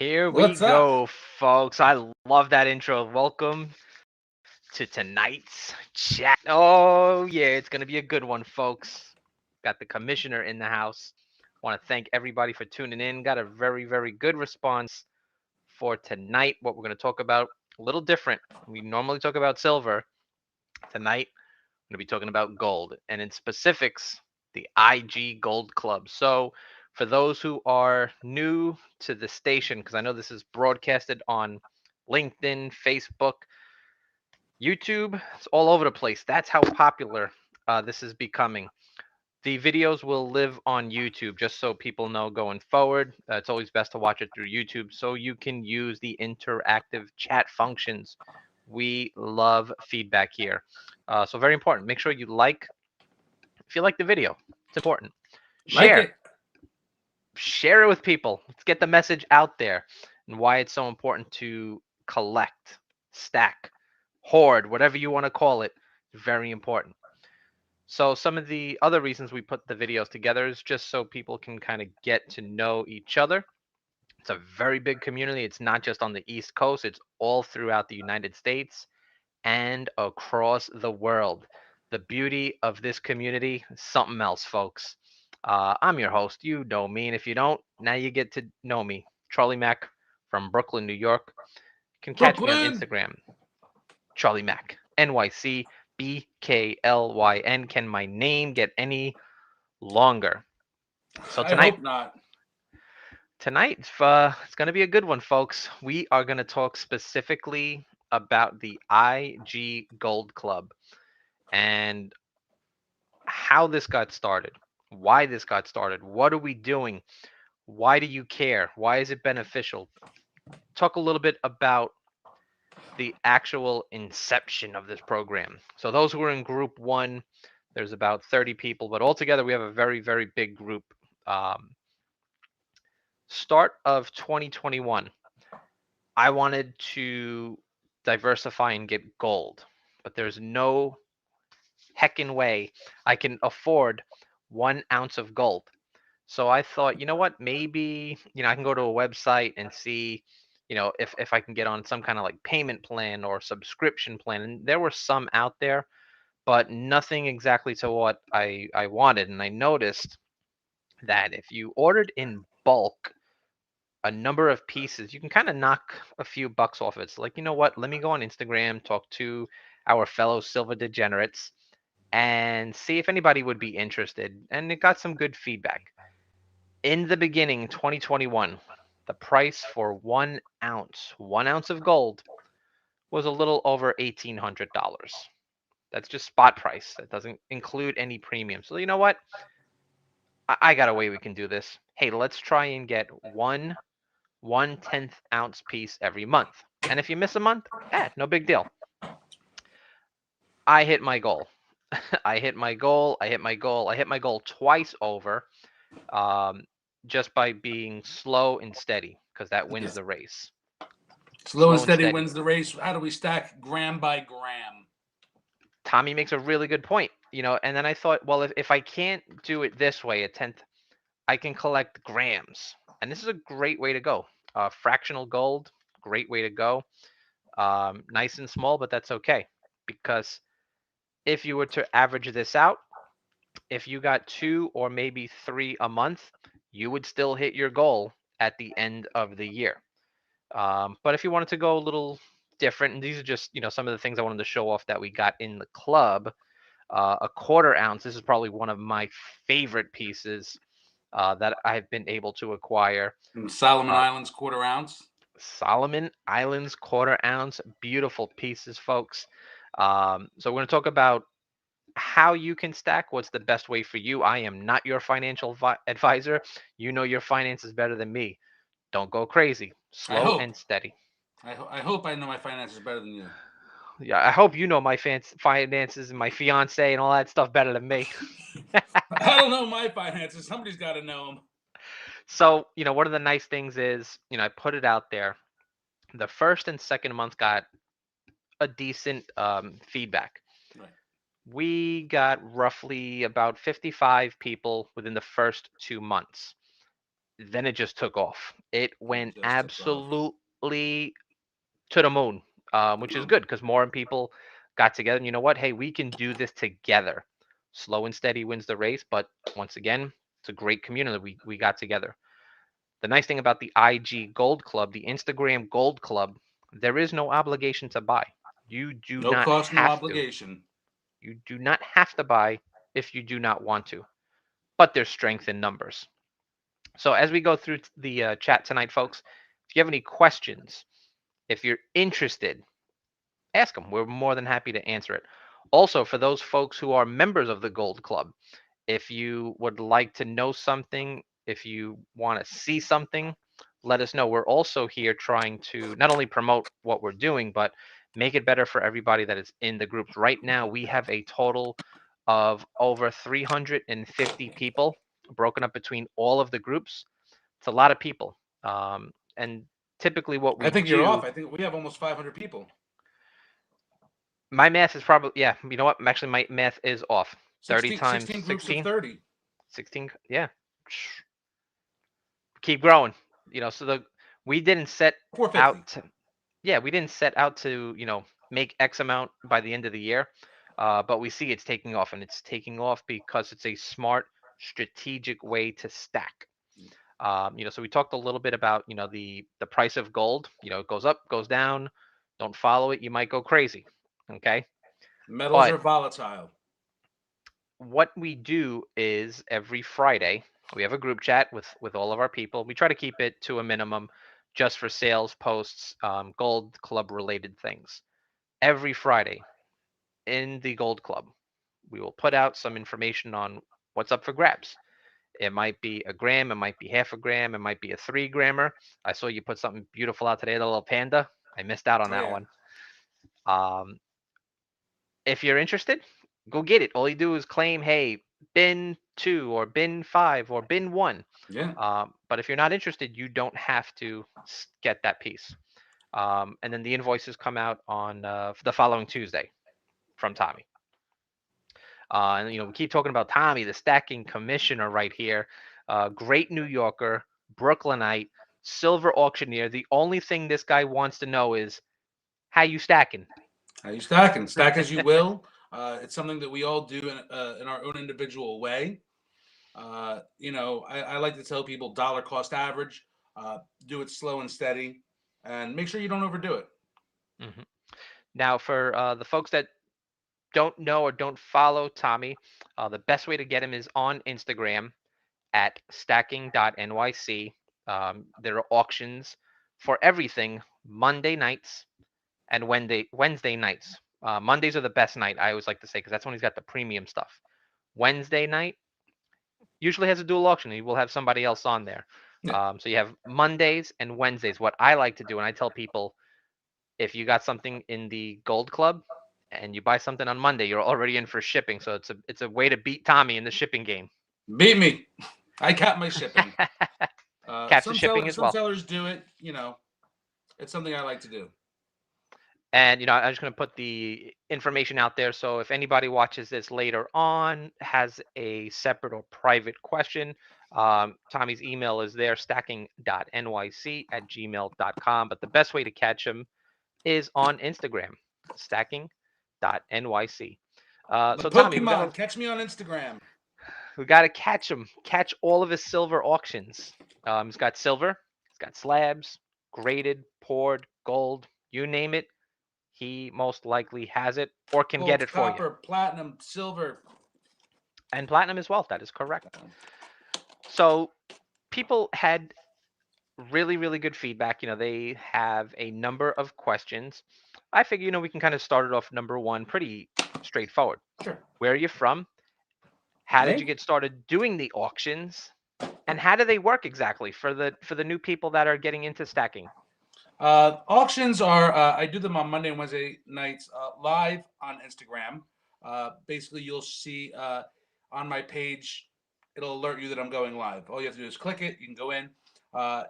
Here we What's up? go, folks. I love that intro. Welcome to tonight's chat. Oh, yeah, it's going to be a good one, folks. Got the commissioner in the house. Want to thank everybody for tuning in. Got a very, very good response for tonight. What we're going to talk about, a little different. We normally talk about silver. Tonight, I'm going to be talking about gold, and in specifics, the IG Gold Club. So, for those who are new to the station, because I know this is broadcasted on LinkedIn, Facebook, YouTube, it's all over the place. That's how popular this is becoming. The videos will live on YouTube, just so people know going forward. It's always best to watch it through YouTube so you can use the interactive chat functions. We love feedback here. So, very important. Make sure you like if you like the video. It's important. Like Share. it? Share it with people. Let's get the message out there and why it's so important to collect, stack, hoard, whatever you want to call it. Very important. So some of the other reasons we put the videos together is just so people can kind of get to know each other. It's a very big community. It's not just on the East Coast, it's all throughout the United States and across the world. The beauty of this community is something else, folks. I'm your host. You know me. And if you don't, now you get to know me. Charlie Mac from Brooklyn, New York. You can catch me on Brooklyn? Instagram, Charlie Mac, NYC, BKLYN. Can my name get any longer? So I hope not. tonight it's going to be a good one, folks. We are going to talk specifically about the IG Gold Club and how this got started, why this got started, what are we doing, why do you care, why is it beneficial. Talk a little bit about the actual inception of this program. So those who are in group one, there's about 30 people, but altogether we have a very, very big group. Um, Start of 2021, I wanted to diversify and get gold, but there's no heckin' way I can afford 1 ounce of gold. So I thought, you know what, maybe, I can go to a website and see, if I can get on some kind of like payment plan or subscription plan. And there were some out there, but nothing exactly to what I wanted. And I noticed that if you ordered in bulk a number of pieces, you can kind of knock a few bucks off it. It's like, you know what, let me go on Instagram, talk to our fellow silver degenerates and see if anybody would be interested. And it got some good feedback. In the beginning, 2021, the price for 1 ounce of gold was a little over $1,800. That's just spot price. That doesn't include any premium. So you know what? I got a way we can do this. Hey, let's try and get one tenth ounce piece every month. And if you miss a month, no big deal. I hit my goal. I hit my goal. I hit my goal. I hit my goal twice over, um, just by being slow and steady, because that Yeah. wins the race. Slow and Slow and steady steady. wins the race. How do we stack gram by gram? Tommy makes a really good point. And then I thought, well, if I can't do it this way, a tenth, I can collect grams. And this is a great way to go. Fractional gold, great way to go. Nice and small, but that's okay. Because if you were to average this out, if you got two or maybe three a month, you would still hit your goal at the end of the year. But if you wanted to go a little different, and these are just some of the things I wanted to show off that we got in the club. A 1/4 ounce. This is probably one of my favorite pieces that I've been able to acquire. And Solomon Uh, Islands 1/4 ounce. Solomon Islands 1/4 ounce, beautiful pieces, folks. So we're going to talk about how you can stack. What's the best way for you? I am not your financial advisor. You know your finances better than me. Don't go crazy. I Slow hope. and steady. I hope I know my finances better than you. Yeah, I hope you know my finances and my fiance and all that stuff better than me. I don't know my finances. Somebody's got to know them. So, one of the nice things is, I put it out there. The first and second month got a decent feedback. Right. We got roughly about 55 people within the first 2 months. then it just took off. It It went just took off. absolutely to the moon, which is good because more people got together. And you know what? Hey, we can do this together. Slow and steady wins the race. But once again, it's a great community we got together. The nice thing about the IG Gold Club, the Instagram Gold Club, there is no obligation to buy. You do No not cost, no have to. obligation. You do not have to buy if you do not want to. But there's strength in numbers. So as we go through the chat tonight, folks, if you have any questions, if you're interested, ask them. We're more than happy to answer it. Also, for those folks who are members of the Gold Club, if you would like to know something, if you want to see something, let us know. We're also here trying to not only promote what we're doing, but make it better for everybody that is in the groups. Right now, we have a total of over 350 people broken up between all of the groups. It's a lot of people. And typically, what I we think you're off. do, I think we have almost 500 people. my math is probably, yeah, you know what? Actually, my math is off. 30 16, times 16 groups of 16, 30. 16, yeah. Keep growing. So we didn't set 450. out to, yeah, we didn't set out to, make X amount by the end of the year. But we see it's taking off, and it's taking off because it's a smart, strategic way to stack. So we talked a little bit about, the price of gold. It goes up, goes down. Don't follow it, you might go crazy. Okay. Metals But are volatile. what we do is every Friday we have a group chat with all of our people. We try to keep it to a minimum, just for sales posts, Gold Club related things. Every Friday in the Gold Club, we will put out some information on what's up for grabs. It might be a gram, it might be half a gram, it might be a 3 grammer. I saw you put something beautiful out today, the little panda. I missed out on Oh that yeah, one. Um, if you're interested, go get it. All you do is claim, hey, bin 2 or bin 5 or bin 1. yeah. But if you're not interested, you don't have to get that piece. And then the invoices come out on the following Tuesday from Tommy. And we keep talking about Tommy, the stacking commissioner, right here. Great New Yorker, Brooklynite, silver auctioneer. The only thing this guy wants to know is how you stacking. How you stacking? Stack as you will. It's something that we all do in our own individual way. I like to tell people dollar cost average. Do it slow and steady, and make sure you don't overdo it. Mhm. Now, for the folks that don't know or don't follow Tommy, the best way to get him is on Instagram at Stacking.NYC. There are auctions for everything Monday nights and Wednesday nights. Mondays are the best night, I always like to say, because that's when he's got the premium stuff. Wednesday night usually has a dual auction. He will have somebody else on there. Yeah. So you have Mondays and Wednesdays. What I like to do, and I tell people, if you got something in the Gold Club and you buy something on Monday, you're already in for shipping. So it's a way to beat Tommy in the shipping game. Beat me. I cap my shipping. Caps the shipping as Some well. sellers do it. It's something I like to do. And I'm just going to put the information out there. So if anybody watches this later on, has a separate or private question, Tommy's email is there, stacking.nyc@gmail.com. But the best way to catch him is on Instagram, stacking.nyc. The So Tommy, we gotta Pokemon. Catch me on Instagram. we gotta catch him, catch all of his silver auctions. He's got silver, he's got slabs, graded, poured, gold, you name it. He most likely has it or can get Gold, it for you. copper, platinum, silver. And platinum as well. That is correct. So people had really, really good feedback. They have a number of questions. I figure, we can kind of start it off number one, pretty straightforward. Sure. Where are you from? How did you Me? get started doing the auctions? And how do they work exactly for the new people that are getting into stacking? Auctions are, I do them on Monday and Wednesday nights live on Instagram. Basically, you'll see on my page, it'll alert you that I'm going live. All you have to do is click it. You can go in.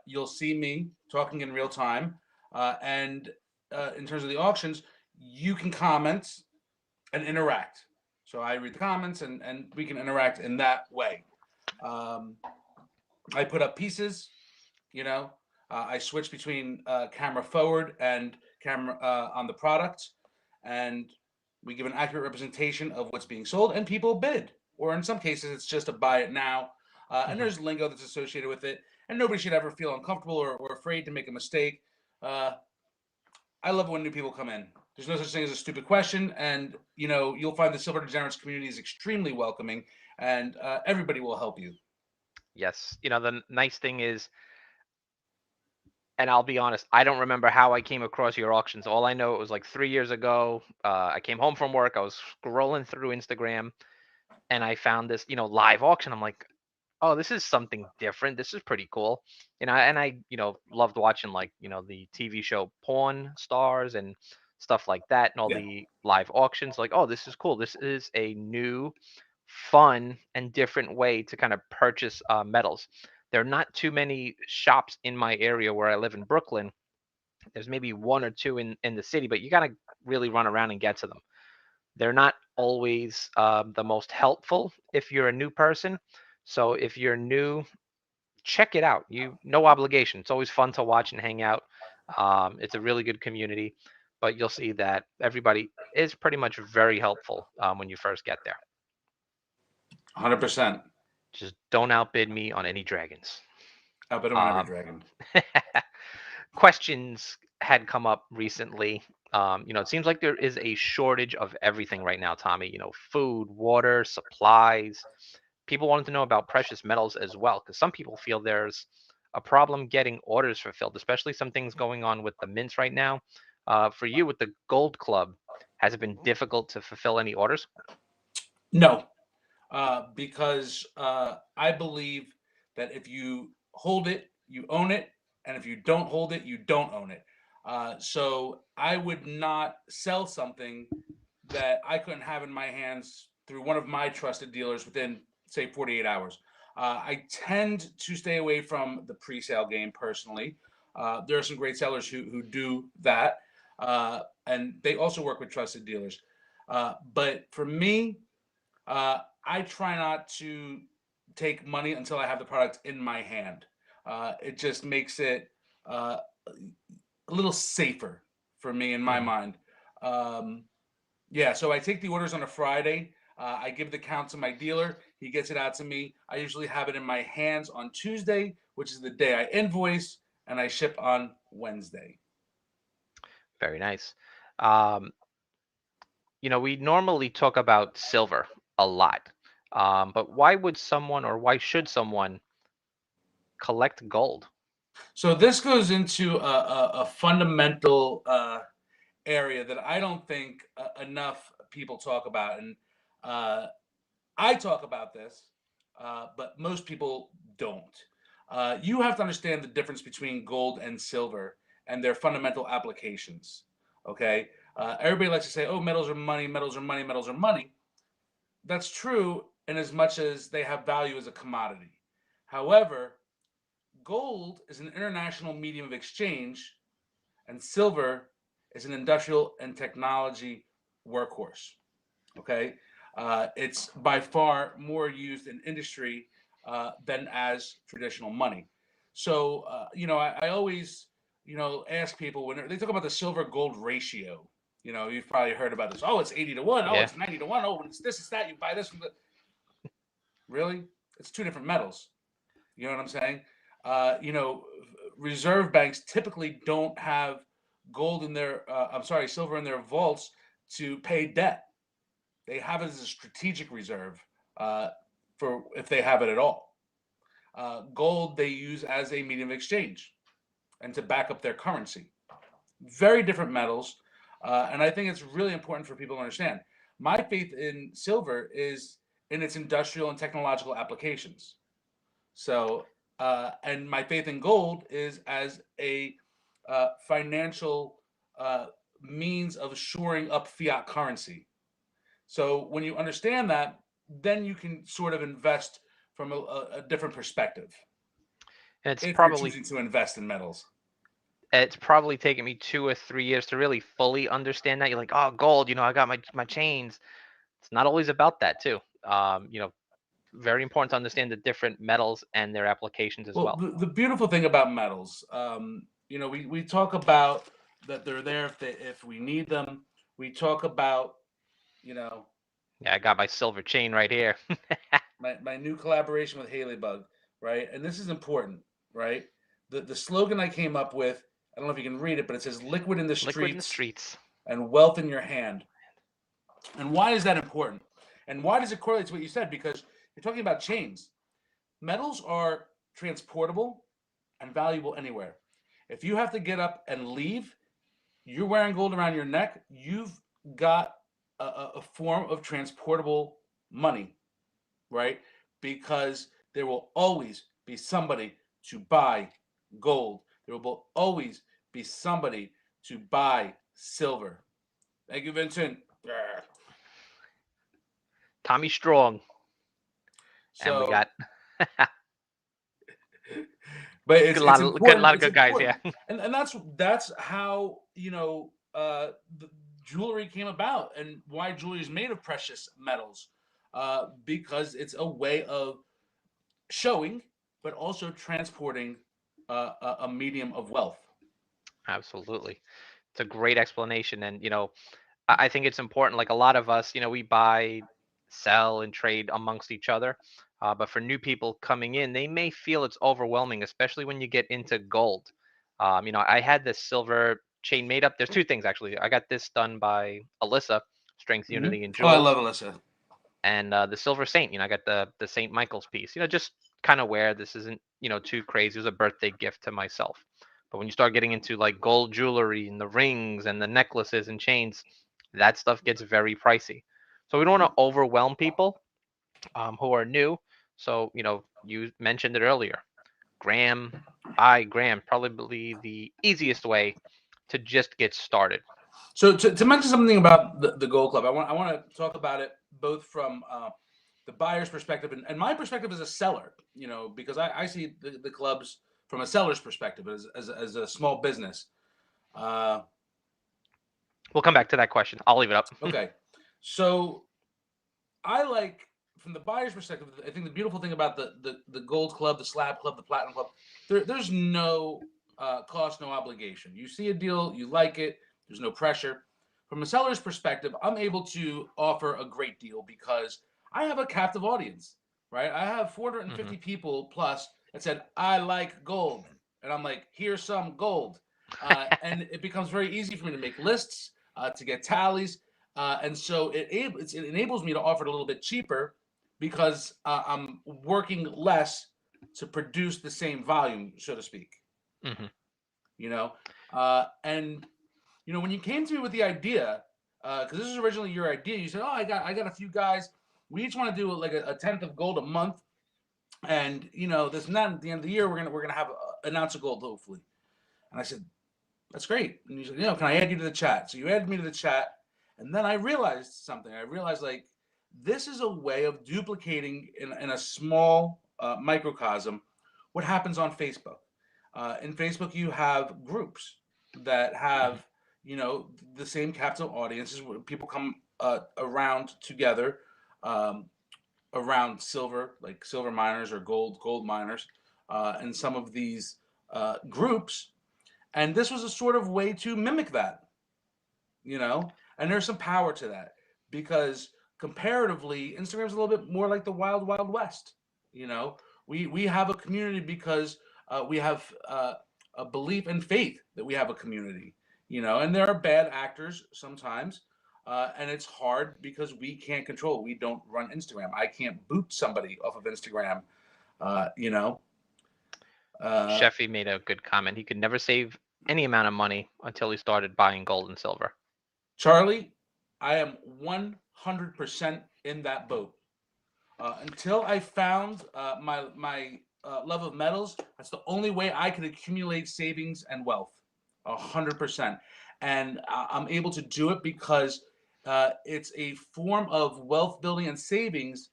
You'll see me talking in real time. And in terms of the auctions, you can comment and interact. So I read the comments and we can interact in that way. Um, I put up pieces. You know, I switch between camera forward and camera on the product, and we give an accurate representation of what's being sold, and people bid. Or in some cases, it's just a buy it now. And Mhm. there's lingo that's associated with it, and nobody should ever feel uncomfortable or afraid to make a mistake. Uh, I love it when new people come in. There's no such thing as a stupid question, and you'll find the Silver Degenerates community is extremely welcoming, and everybody will help you. Yes. The nice thing is, and I'll be honest, I don't remember how I came across your auctions. All I know, it was like 3 years ago. I came home from work. I was scrolling through Instagram, and I found this, live auction. I'm like, oh, this is something different. This is pretty cool. And I, loved watching, like, the TV show Pawn Stars and stuff like that, and all Yeah. the live auctions. Like, oh, this is cool. This is a new, fun, and different way to kind of purchase metals. There are not too many shops in my area where I live in Brooklyn. There's maybe one or two in the city, but you got to really run around and get to them. They're not always the most helpful if you're a new person. So if you're new, check it out. You no obligation. It's always fun to watch and hang out. It's a really good community, but you'll see that everybody is pretty much very helpful when you first get there. 100%. Just don't outbid me on any dragons. I bet on every Um, dragon. questions had come up recently. It seems like there is a shortage of everything right now, Tommy. Food, water, supplies. People wanted to know about precious metals as well, because some people feel there's a problem getting orders fulfilled, especially some things going on with the mints right now. For you with the Gold Club, has it been difficult to fulfill any orders? No, because I believe that if you hold it, you own it, and if you don't hold it, you don't own it. So I would not sell something that I couldn't have in my hands through one of my trusted dealers within, say, 48 hours. I tend to stay away from the pre-sale game personally. There are some great sellers who do that, and they also work with trusted dealers. But for me, I try not to take money until I have the product in my hand. It just makes it uh, a little safer for me in my Mhm. mind. Um, yeah, so I take the orders on a Friday. I give the count to my dealer. He gets it out to me. I usually have it in my hands on Tuesday, which is the day I invoice, and I ship on Wednesday. Very nice. Um, we normally talk about silver a lot, but why would someone, or why should someone, collect gold? So this goes into a fundamental area that I don't think enough people talk about, and uh, I talk about this, but most people don't. You have to understand the difference between gold and silver and their fundamental applications. Okay, everybody likes to say, "Oh, metals are money, metals are money, metals are money." That's true in as much as they have value as a commodity. However, gold is an international medium of exchange, and silver is an industrial and technology workhorse. Okay, it's by far more used in industry than as traditional money. So I always ask people when they talk about the silver gold ratio. You've probably heard about this. Oh, it's 80 to 1. Oh, Yeah. it's 90 to 1. Oh, it's this, it's that. You buy this from the really. It's two different metals. You know what I'm saying? Reserve banks typically don't have gold in their, I'm sorry, silver in their vaults to pay debt. They have it as a strategic reserve uh, for if they have it at all. Gold they use as a medium of exchange and to back up their currency. Very different metals, and I think it's really important for people to understand. My faith in silver is in its industrial and technological applications. So, and my faith in gold is as a financial uh, means of shoring up fiat currency. So when you understand that, then you can sort of invest from a different perspective And it's if you're probably choosing to invest in metals. it's probably taken me 2 or 3 years to really fully understand that. You're like, oh, gold, I got my chains. It's not always about that too. very important to understand the different metals and their applications as Well, well. the beautiful thing about metals, we talk about that they're there if we need them. We talk about, you know, Yeah, I got my silver chain right here. my new collaboration with Haley Bug, right? And this is important, right? The slogan I came up with, I don't know if you can read it, but it says "Liquid in the Liquid in the streets streets. and wealth in your hand." And why is that important? And why does it correlate to what you said? Because you're talking about chains. Metals are transportable and valuable anywhere. If you have to get up and leave, you're wearing gold around your neck, you've got a form of transportable money, right? Because there will always be somebody to buy gold. There will always be somebody to buy silver. Thank you, Vincent. Tommy Strong, and we So, got but good, it's got a important. lot of It's good guys important, here. and that's how the jewelry came about, and why jewelry is made of precious metals, because it's a way of showing, but also transporting a medium of wealth. Absolutely, it's a great explanation, and I think it's important. Like a lot of us, we buy, sell, and trade amongst each other. But for new people coming in, they may feel it's overwhelming, especially when you get into gold. I had this silver chain made up. There's two things actually. I got this done by Alyssa, Strength, Unity, and Oh, I Jewels, love Alyssa. and the Silver Saint. I got the Saint Michael's piece. Just kind of wear. This isn't too crazy. It was a birthday gift to myself. But when you start getting into like gold jewelry and the rings and the necklaces and chains, that stuff gets very pricey. So we don't want to overwhelm people who are new. So you mentioned it earlier. Gram by gram, probably the easiest way to just get started. So to mention something about the Gold Club, I want to talk about it both from the buyer's perspective and my perspective as a seller. Because I see the clubs from a seller's perspective as a small business. Uh, We'll come back to that question. I'll leave it up. okay, so I like from the buyer's perspective. I think the beautiful thing about the Gold Club, the Slab Club, the Platinum Club, there's no cost, no obligation. You see a deal, you like it. There's no pressure. From a seller's perspective, I'm able to offer a great deal because I have a captive audience, right? I have Hmm. 450 people plus that said I like gold, and I'm like, here's some gold, and it becomes very easy for me to make lists, to get tallies, and so it enables me to offer it a little bit cheaper because I'm working less to produce the same volume, so to speak. Hmm. You know, and when you came to me with the idea, because this is originally your idea, you said, "Oh, I got a few guys. We each want to do like a tenth of gold a month, and this and that. At the end of the year, we're gonna have an ounce of gold, hopefully." And I said, "That's great." And you said, "Can I add you to the chat?" So you added me to the chat, and then I realized something. I realized like this is a way of duplicating in a small microcosm what happens on Facebook. In Facebook, you have groups that Hmm. have the same captive audiences where people come around together, um, around silver, like silver miners or gold miners, and some of these groups. And this was a sort of way to mimic that, and there's some power to that because comparatively, Instagram's a little bit more like the wild, wild west. You know, we have a community because we have a belief and faith that we have a community. And there are bad actors sometimes. And it's hard because we can't control. We don't run Instagram. I can't boot somebody off of Instagram. Uh, you know, uh, Sheffy made a good comment. He could never save any amount of money until he started buying gold and silver. Charlie, I am 100% in that boat. Until I found my love of metals, that's the only way I could accumulate savings and wealth. 100%, and I'm able to do it because it's a form of wealth building and savings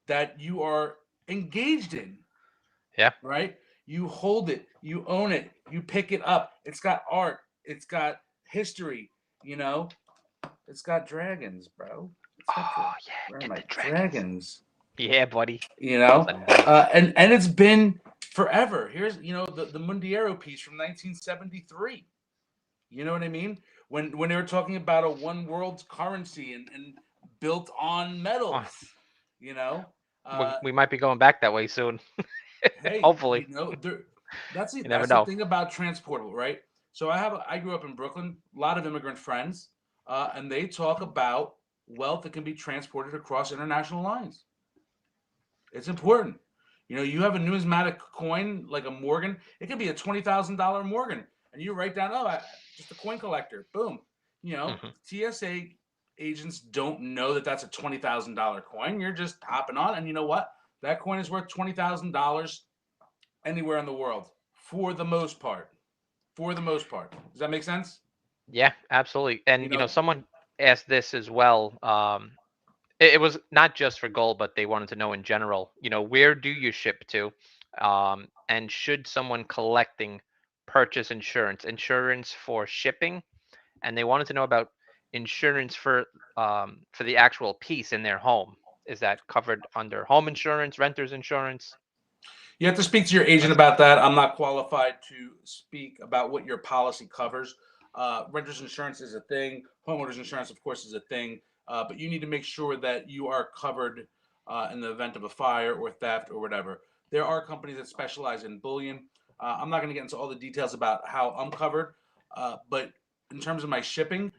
that you are engaged in. Yeah. Right? You hold it, you own it, you pick it up. It's got art. It's got history. You know, it's got dragons, bro. It's got Oh yeah, where are get my the dragons. dragons? Yeah, buddy. You Those know, are nice. and it's been forever. Here's the Mundiero piece from 1973. You know what I mean? When they were talking about a one world currency and built on Oh, metals. You know, uh, we might be going back that way soon. hey, Hopefully. that's You never that's the know. thing about transportable, right? So I grew up in Brooklyn, a lot of immigrant friends, and they talk about wealth that can be transported across international lines. It's important. You have a numismatic coin like a Morgan. It could be a $20,000 Morgan, and you write down, oh, just a coin collector. Boom. Hmm. TSA agents don't know that that's a $20,000 coin. You're just hopping on, and you know what? That coin is worth $20,000 anywhere in the world for the most part. For the most part, does that make sense? Yeah, absolutely. You And know, someone asked this as well. It was not just for gold, but they wanted to know in general. Where do you ship to? And should someone collecting purchase insurance? Insurance for shipping, and they wanted to know about insurance for the actual piece in their home. Is that covered under home insurance, renter's insurance? You have to speak to your agent That's about that. I'm not qualified to speak about what your policy covers. Renters insurance is a thing. Homeowners insurance, of course, is a thing. But you need to make sure that you are covered in the event of a fire or theft or whatever. There are companies that specialize in bullion. I'm not going to get into all the details about how I'm covered, but in terms of my shipping,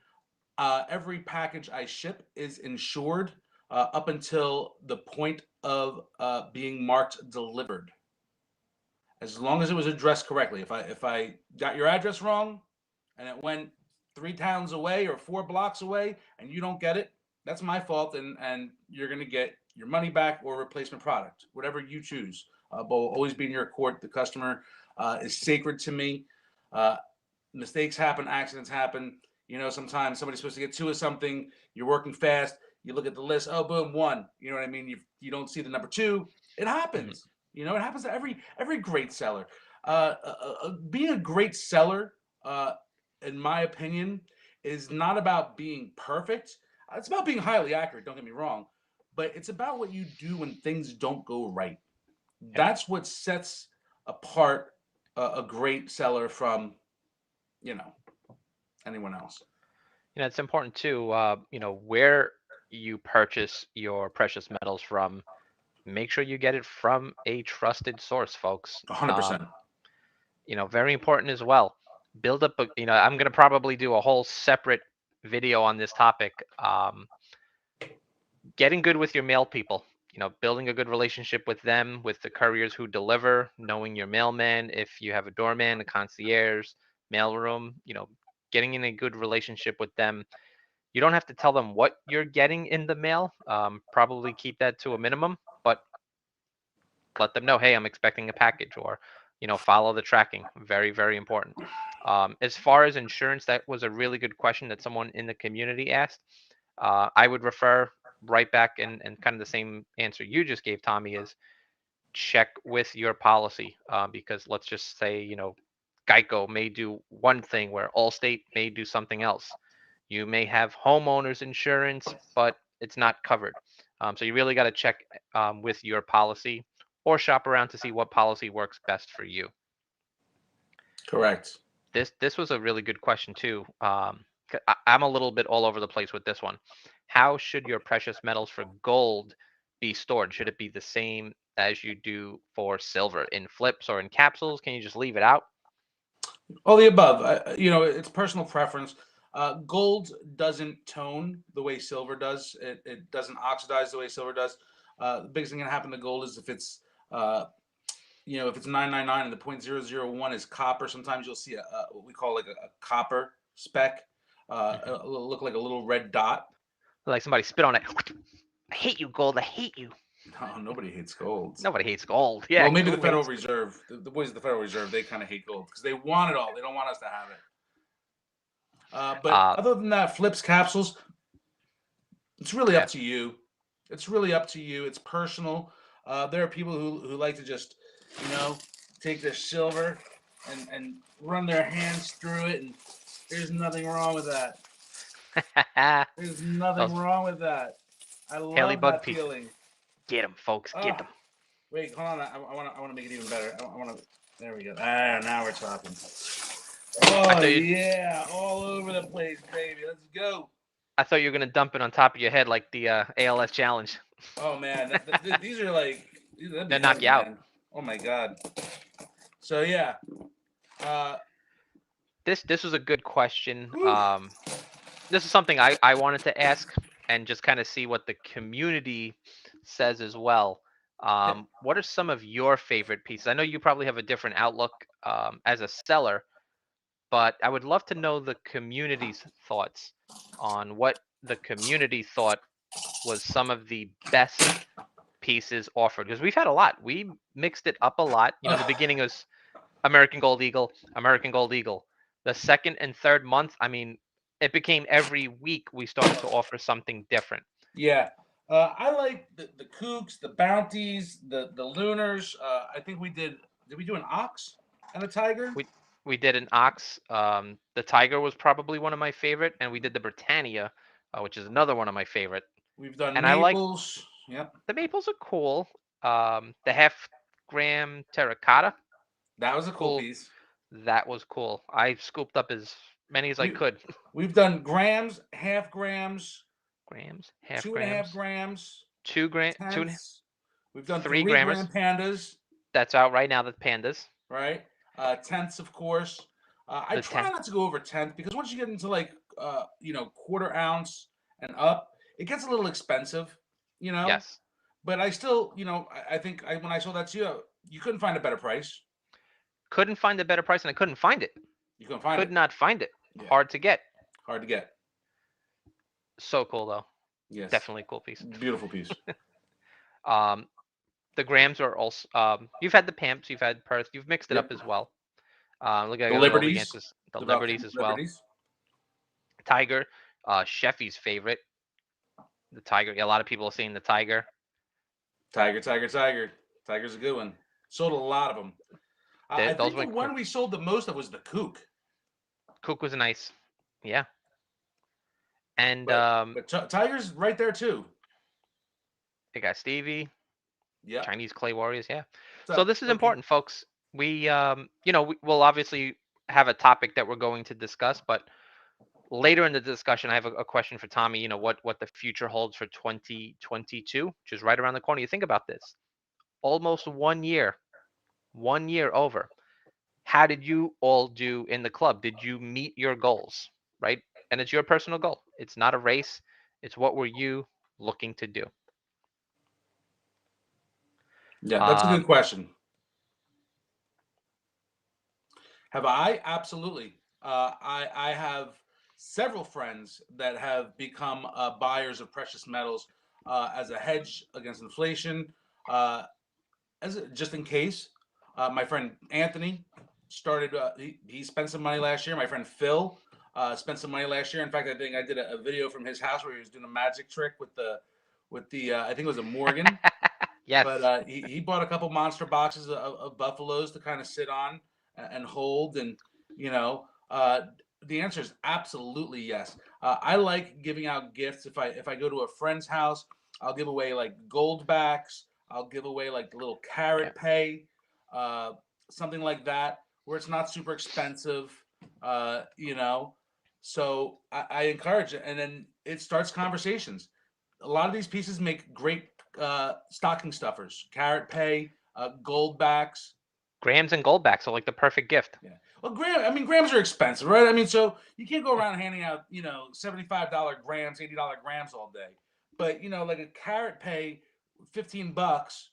every package I ship is insured up until the point of being marked delivered, as long as it was addressed correctly. If I got your address wrong and it went 3 towns away or 4 blocks away and you don't get it, that's my fault, and you're gonna get your money back or replacement product, whatever you choose. But will always be in your court. The customer is sacred to me. Uh, Mistakes happen, accidents happen. Sometimes somebody's supposed to get two of something. You're working fast. You look at the list. Oh, boom, one. You know what I mean? You don't see the number two. It Mhm. happens. It happens to every great seller. Being a great seller, uh, in my opinion, is not about being perfect. It's about being highly accurate. Don't get me wrong, but it's about what you do when things don't go right. Yep. That's what sets apart a great seller from you know anyone else. It's important too. Where you purchase your precious metals from, make sure you get it from a trusted source, folks. 100%. Very important as well. Build up I'm going to probably do a whole separate video on this topic. Getting good with your mail people, building a good relationship with them, with the couriers who deliver, knowing your mailman, if you have a doorman, a concierge, mailroom, getting in a good relationship with them. You don't have to tell them what you're getting in the mail. Probably keep that to a minimum, but let them know, hey, I'm expecting a package, or follow the tracking. Very, very important. As far as insurance, that was a really good question that someone in the community asked. I would refer right back, and kind of the same answer you just gave, Tommy, is check with your policy, because let's just say Geico may do one thing where Allstate may do something else. You may have homeowners insurance, but it's not covered. So you really got to check with your policy, or shop around to see what policy works best for you. Correct. This was a really good question too. I'm a little bit all over the place with this one. How should your precious metals for gold be stored? Should it be the same as you do for silver, in flips or in capsules? Can you just leave it out? All the above. It's personal preference. Gold doesn't tone the way silver does. It doesn't oxidize the way silver does. The biggest thing that can happen to gold is uh, if it's 999 and the 0.001 is copper. Sometimes you'll see what we call like a copper speck. Hmm. It'll look like a little red dot. Like somebody spit on it. I hate you, gold. I hate you. No, nobody hates gold. Nobody hates gold. Yeah, Well, maybe the who Federal hates? Reserve, the boys at the Federal Reserve, they kind of hate gold because they want it all. They don't want us to have it. But Uh, other than that, flips, capsules, it's really yeah. up to you. It's really up to you. It's personal. There are people who like to just, you know, take their silver and run their hands through it, and there's nothing wrong with that. There's nothing Those wrong with that. I Haley love bug that pieces. feeling. Get them, folks. Get Ah, them. wait, hold on. I want to make it even better. I want to. There we go. Ah, now we're talking. I Oh thought you. yeah, all over the place, baby. Let's go. I thought you were gonna dump it on top of your head like the ALS challenge. Oh man, these are that'd be They knock heavy, you out. man. Oh my god. So yeah, uh, This was a good question. whew. This is something I wanted to ask and just kind of see what the community says as well. Yeah. What are some of your favorite pieces? I know you probably have a different outlook as a seller, but I would love to know the community's thoughts on what the community thought was some of the best pieces offered because we've had a lot. We mixed it up a lot. You know, the beginning was American Gold Eagle, American Gold Eagle. The second and third month, I mean, it became every week we started to offer something different. Yeah. I like the kooks, the bounties, the lunars. I think we did. Did we do an ox and a tiger? We we did an ox. The tiger was probably one of my favorite, and we did the Britannia, which is another one of my favorite. We've done And I like maples. Yep, the maples are cool. The half gram terracotta, that was a cool cool. piece. That was cool. I scooped up as many as I We could. we've done grams, half grams, Grams, half 2.5 grams, grams, 2 gram, two, tenths. We've done 3 gram grammers. pandas, That's out right now. The pandas, right? Tenths, of course. I the try tenth. not to go over tenth because once you get into quarter ounce and up, it gets a little expensive, you know. Yes. But I still, I think when I saw that to you, you couldn't find a better price. Couldn't find a better price, and I couldn't find it. You couldn't find Could it. not find it. Yeah, Hard to get. hard to get. So cool though. Yes, Definitely a cool piece. beautiful piece. Um, the grams are also. You've had the Pamps, you've had Perth, you've mixed it up Yep. as well. Look, I The got all the liberties, answers. The the Liberties volcanic as well. liberties. Tiger, Sheffy's favorite. The Tiger. Yeah, a lot of people are saying the Tiger. Tiger, tiger, tiger. Tiger's a good one. Sold a lot of them. I Those think the went one quick. we sold the most of was the kook. Cook was nice. Yeah, and But Tiger's right there too. they got Stevie, Yep. Chinese Clay Warriors. Yeah. What's So up, this is Loki? important, folks. We'll obviously have a topic that we're going to discuss, but later in the discussion, I have a question for Tommy. You know what the future holds for 2022, which is right around the corner. You think about this, almost 1 year, 1 year over. How did you all do in the club? Did you meet your goals? Right, and it's your personal goal. It's not a race. It's what were you looking to do? Yeah, that's a good Um, question. Have I? Absolutely. I have several friends that have become buyers of precious metals as a hedge against inflation, uh, just in case. My friend Anthony started. He spent some money last year. My friend Phil spent some money last year. In fact, I think I did a video from his house where he was doing a magic trick with the I think it was a Morgan. yes, But he bought a couple monster boxes of buffaloes to kind of sit on and hold, and you know, the answer is absolutely yes. I like giving out gifts. If I go to a friend's house, I'll give away like gold backs. I'll give away like little yeah. carrot pay, uh, something like that, where it's not super expensive. Uh, you know, so I encourage it, and then it starts conversations. A lot of these pieces make great stocking stuffers, carrot pay, gold backs. Grams and goldbacks are like the perfect gift. Yeah. Well, grams are expensive, right? I mean, so you can't go around handing out, $75 grams, $80 grams all day. But like a carrot pay, $15,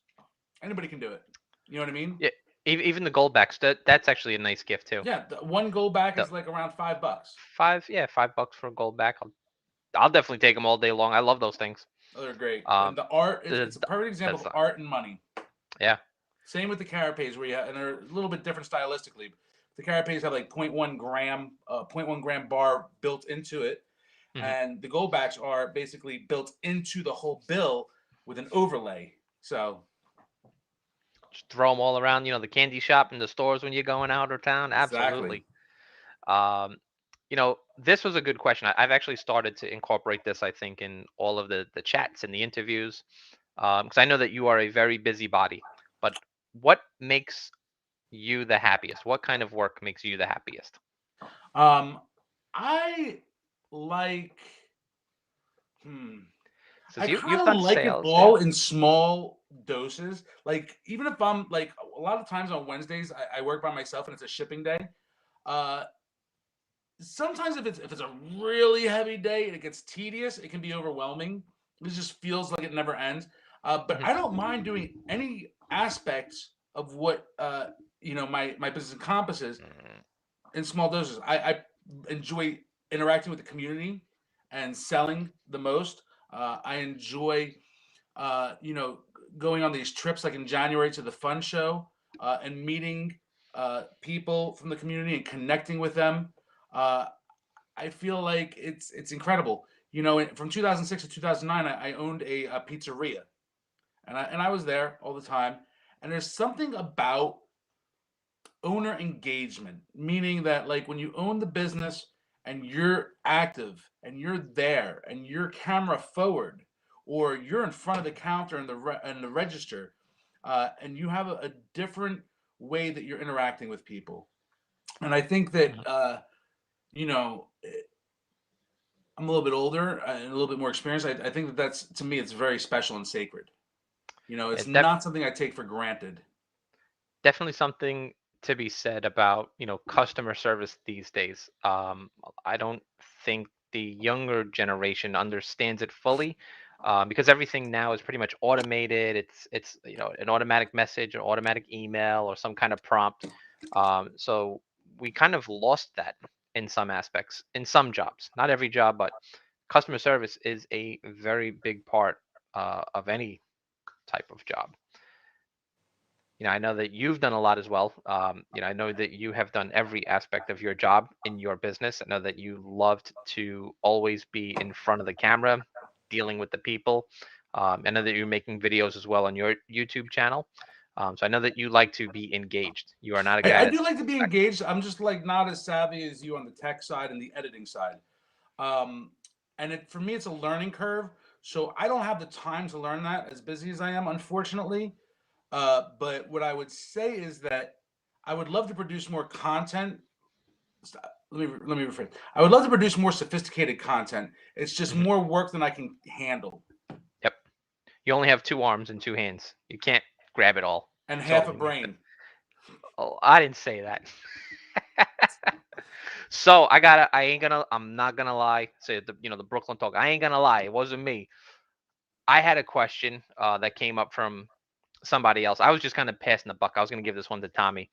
anybody can do it. You know what I mean? Yeah, even the goldbacks. That's actually a nice gift too. Yeah. The one gold back The is like around $5. yeah, $5 for a goldback. I'll definitely take them all day long. I love those things. Oh, they're great. Um, And the art, the, it's a perfect the example of design. art and money. Yeah, Same with the carapace, and they're a little bit different stylistically. The carapace have like zero point 0.1 gram, zero point 0.1 gram bar built into it, hmm and the goldbacks are basically built into the whole bill with an overlay. So just throw them all around. You know, the candy shop and the stores when you're going out of town. exactly. Absolutely. Um, this was a good question. I've actually started to incorporate this. I think in all of the chats and the interviews. Because I know that you are a very busybody. But what makes you the happiest? What kind of work makes you the happiest? Um, I like. Hmm. I Since kind you've of done like it sales, yeah. all in small doses. Like even if I'm like a lot of times on Wednesdays, I work by myself and it's a shipping day. Uh, Sometimes if it's a really heavy day and it gets tedious, it can be overwhelming. It just feels like it never ends. But Mhm. I don't mind doing any aspects of what my business encompasses Mm, in small doses. I enjoy interacting with the community and selling the most. I enjoy you know, going on these trips like in January to the fun show and meeting people from the community and connecting with them. Uh, I feel like it's incredible. You know, from 2006 to 2009, I owned a pizzeria, and I was there all the time. And there's something about owner engagement, meaning that like when you own the business and you're active and you're there and you're camera forward or you're in front of the counter and the register, and you have a different way that you're interacting with people. And I think that mhm. you know I'm a little bit older and a little bit more experienced. I think that that's to me it's very special and sacred. You know, it's It not something I take for granted. definitely something to be said about customer service these days. I don't think the younger generation understands it fully, because everything now is pretty much automated. It's an automatic message, or automatic email, or some kind of prompt. So we kind of lost that in some aspects, in some jobs. Not every job, but customer service is a very big part of any type of job. I know that you've done a lot as well. I know that you have done every aspect of your job in your business. I know that you loved to always be in front of the camera, dealing with the people. I know that you're making videos as well on your YouTube channel. So I know that you like to be engaged. You are not a guy I that do like to sits be back. engaged. I'm just like not as savvy as you on the tech side and the editing side. Um, and for me, it's a learning curve. So I don't have the time to learn that as busy as I am, unfortunately. But what I would say is that I would love to produce more content. Let me rephrase. I would love to produce more sophisticated content. It's just Mhm. more work than I can handle, Yep. You only have two arms and two hands. You can't grab it all. and It's half a all limited. brain. Oh, I didn't say that. I'm not gonna lie. Say the Brooklyn talk. I ain't gonna lie. It wasn't me. I had a question that came up from somebody else. I was just kind of passing the buck. I was gonna give this one to Tommy,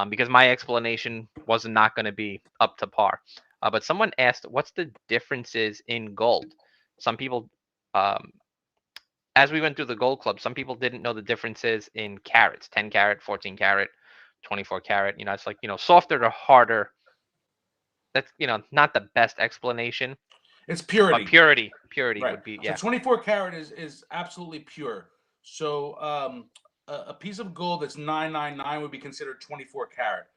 because my explanation was not gonna be up to par. But someone asked, "What's the differences in gold?" Some people, um, as we went through the gold club, some people didn't know the differences in carats: 10 carat, 14 carat, 24 carat. It's like softer to harder. That's not the best explanation, It's but purity. purity Right. would be, So yeah. 24 karat is absolutely pure. So a piece of gold that's 999 would be considered 24 karat.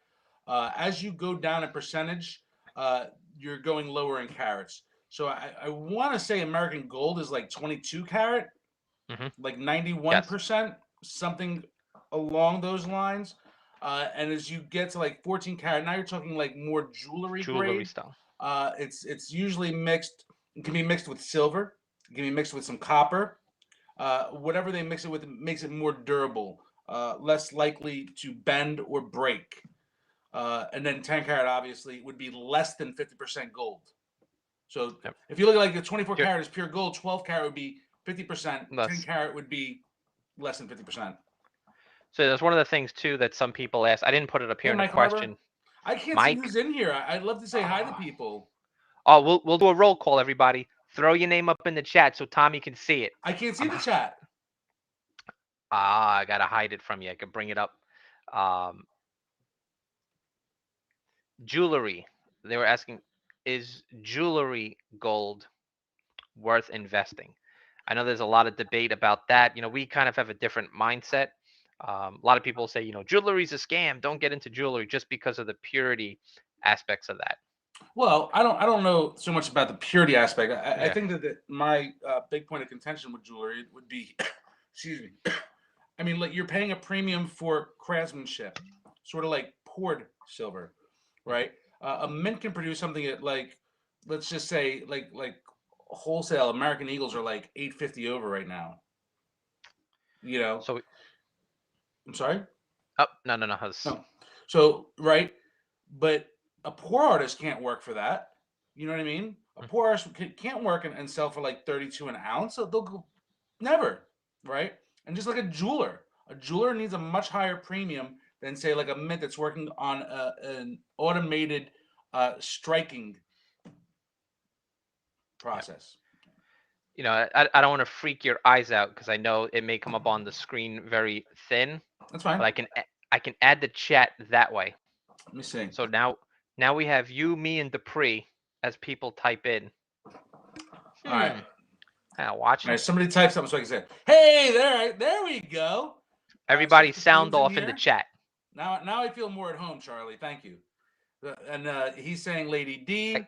As you go down in percentage, you're going lower in carats. So I want to say American gold is like 22 karat, Hmm. like Yes, 91%, something along those lines. And as you get to like 14 karat, now you're talking like more jewelry jewelry grade. style. It's usually mixed. It can be mixed with silver. It can be mixed with some copper. Whatever they mix it with makes it more durable, less likely to bend or break. And then 10 karat obviously would be less than 50% gold. So Yep. if you look at like the 24 Pure, karat is pure gold, 12 karat would be 50%, 10 less. karat would be less than 50%. So that's one of the things too that some people ask. I didn't put it up here Hey, in the Mike Harbor. question. I can't see Mike. who's in here. I'd love to say hi to Ah. people. Oh, we'll do a roll call, everybody. Throw your name up in the chat so Tommy can see it. I can't see I'm the chat. I gotta hide it from you. I could bring it up. Um, Jewelry. They were asking, is jewelry gold worth investing? I know there's a lot of debate about that. We kind of have a different mindset. A lot of people say, jewelry's a scam. Don't get into jewelry just because of the purity aspects of that. Well, I don't know so much about the purity aspect. I Yeah. think that my big point of contention with jewelry would be excuse me. I mean, like you're paying a premium for craftsmanship, sort of like poured silver, Mhm. right? A mint can produce something at like, let's just say, like wholesale American Eagles are like 850 over right now. You know, So, I'm sorry. oh, no, no, no. No, so right, but a poor artist can't work for that. You know what I mean? A Mhm. poor artist can't work and sell for like 32 an ounce. So they'll go never, right? And just like a jeweler needs a much higher premium than say like a mint that's working on an automated striking Yeah. process. I don't want to freak your eyes out because I know it may come up on the screen very thin, That's but fine. I can add the chat that way. Let me see. So now we have you, me, and Dupree as people type in. All right. All Watching. right. Somebody type something so I can say, "Hey, there we go." Everybody Sister sound Queen's in off in the here. chat. Now I feel more at home, Charlie. Thank you. And he's saying Lady Hey, D.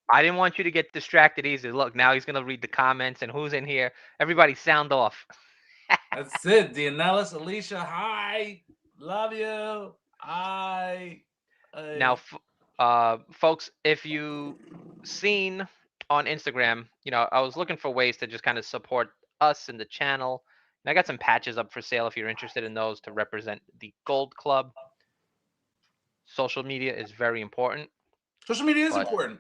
I didn't want you to get distracted easy. Look, now he's gonna read the comments and who's in here. Everybody sound off. That's it. Dianellis, Alicia, hi. Love you. I. Now, I folks, if you seen on Instagram, I was looking for ways to just kind of support us in the channel. And I got some patches up for sale if you're interested in those to represent the Gold Club. Social media is very important, social media is but important.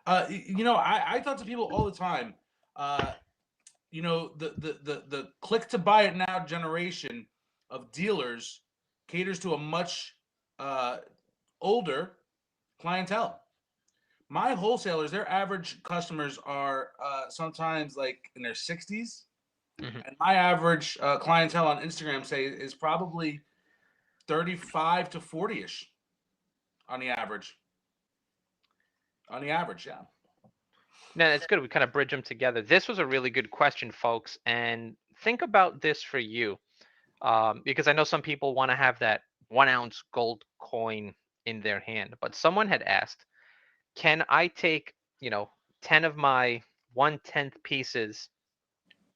I talk to people all the time. Uh, the click to buy it now generation of dealers caters to a much uh, older clientele. My wholesalers, their average customers are sometimes like in their 60s, mhm. and my average clientele on Instagram say is probably 35 to 40ish on the average. On the average, yeah. No, it's good. We kind of bridge them together. This was a really good question, folks, and think about this for you, because I know some people want to have that 1 ounce gold coin in their hand, but someone had asked, can I take, 10 of my 1/10 pieces,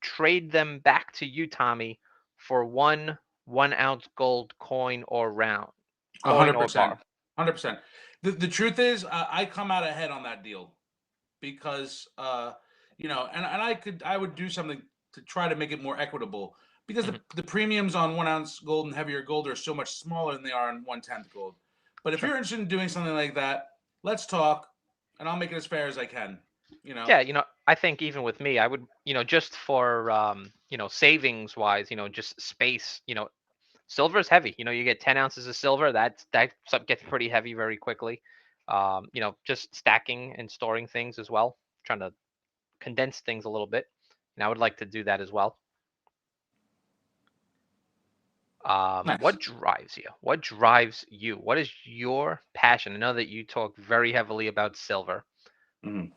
trade them back to you, Tommy, for 1 ounce gold coin or round, coin hundred or percent, bar? 100%. The truth is, I come out ahead on that deal because and I would do something to try to make it more equitable because Hmm. the premiums on 1 ounce gold and heavier gold are so much smaller than they are on 1/10 gold. But if Sure. you're interested in doing something like that, let's talk, and I'll make it as fair as I can. You know, Yeah, I think even with me, I would, just for, savings wise, just space, silver is heavy. You get 10 ounces of silver. That stuff gets pretty heavy very quickly. Just stacking and storing things as well. Trying to condense things a little bit. And I would like to do that as well. nice. What drives you? What drives you? What is your passion? I know that you talk very heavily about silver, Mhm.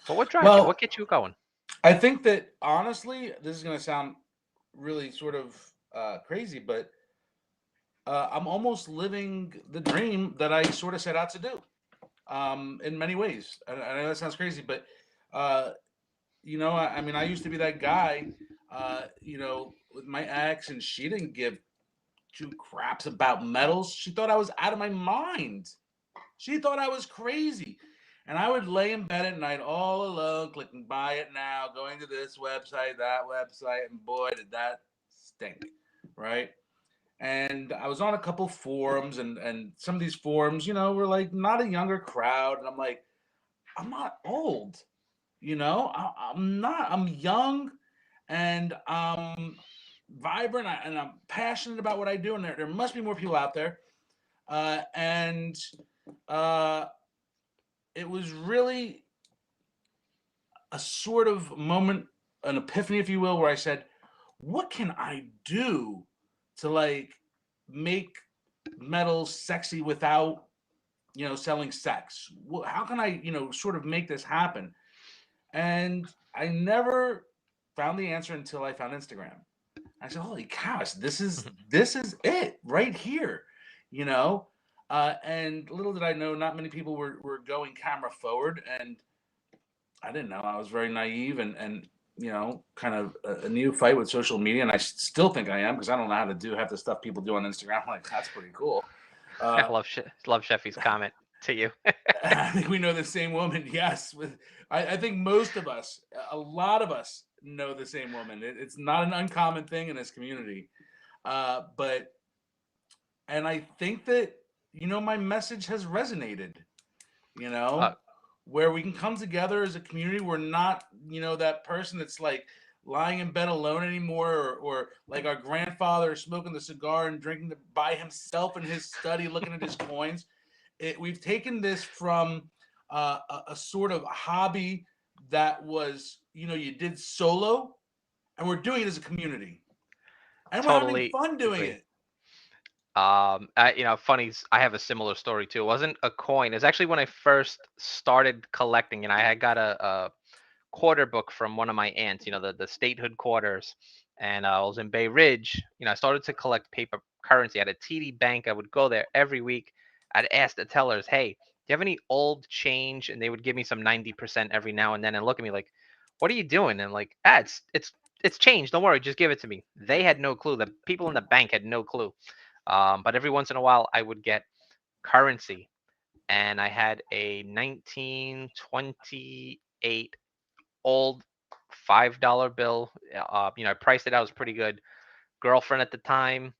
but what drives you? Well, What gets you going? I think that honestly, this is going to sound really sort of crazy, but I'm almost living the dream that I sort of set out to do. In many ways. I know that sounds crazy, but uh, I mean, I used to be that guy, with my ex, and she didn't give two craps about metals. She thought I was out of my mind. She thought I was crazy. And I would lay in bed at night all alone, clicking buy it now, going to this website, that website, and boy, did that stink, right? And I was on a couple forums, and some of these forums, were like not a younger crowd. And I'm like, I'm not old, I'm not. I'm young, and I'm vibrant, and I'm passionate about what I do. And there must be more people out there. And uh, it was really a sort of moment, an epiphany, if you will, where I said, "What can I do to like make metal sexy without selling sex? How can I sort of make this happen?" And I never found the answer until I found Instagram. I said, "Holy cow! This is it right here," you know. And little did I know, not many people were going camera forward, and I didn't know. I was very naive, and kind of a neophyte with social media, and I still think I am because I don't know how to do half the stuff people do on Instagram. I'm like, that's pretty cool. I Uh, love Sheffy's comment to you. I think we know the same woman. Yes, I think most of us, a lot of us, know the same woman. It's not an uncommon thing in this community, but and I think that my message has resonated. You Uh, know, where we can come together as a community. We're not that person that's like lying in bed alone anymore, or like our grandfather smoking the cigar and drinking by himself in his study, looking at his coins. We've taken this from a sort of hobby that was you did solo, and we're doing it as a community, and we're having totally fun doing agree. it. Funny. I have a similar story too. It wasn't a coin. It's actually when I first started collecting, and I had got a quarter book from one of my aunts. The statehood quarters, and I was in Bay Ridge. I started to collect paper currency at a TD Bank. I would go there every week. I'd ask the tellers, "Hey, do you have any old change?" And they would give me some 90% every now and then, and look at me like, "What are you doing?" And like, it's change. Don't worry, just give it to me. They had no clue. The people in the bank had no clue. But every once in a while, I would get currency, and I had a 1928 old $5 bill. I priced it out. It was pretty good. Girlfriend at the time,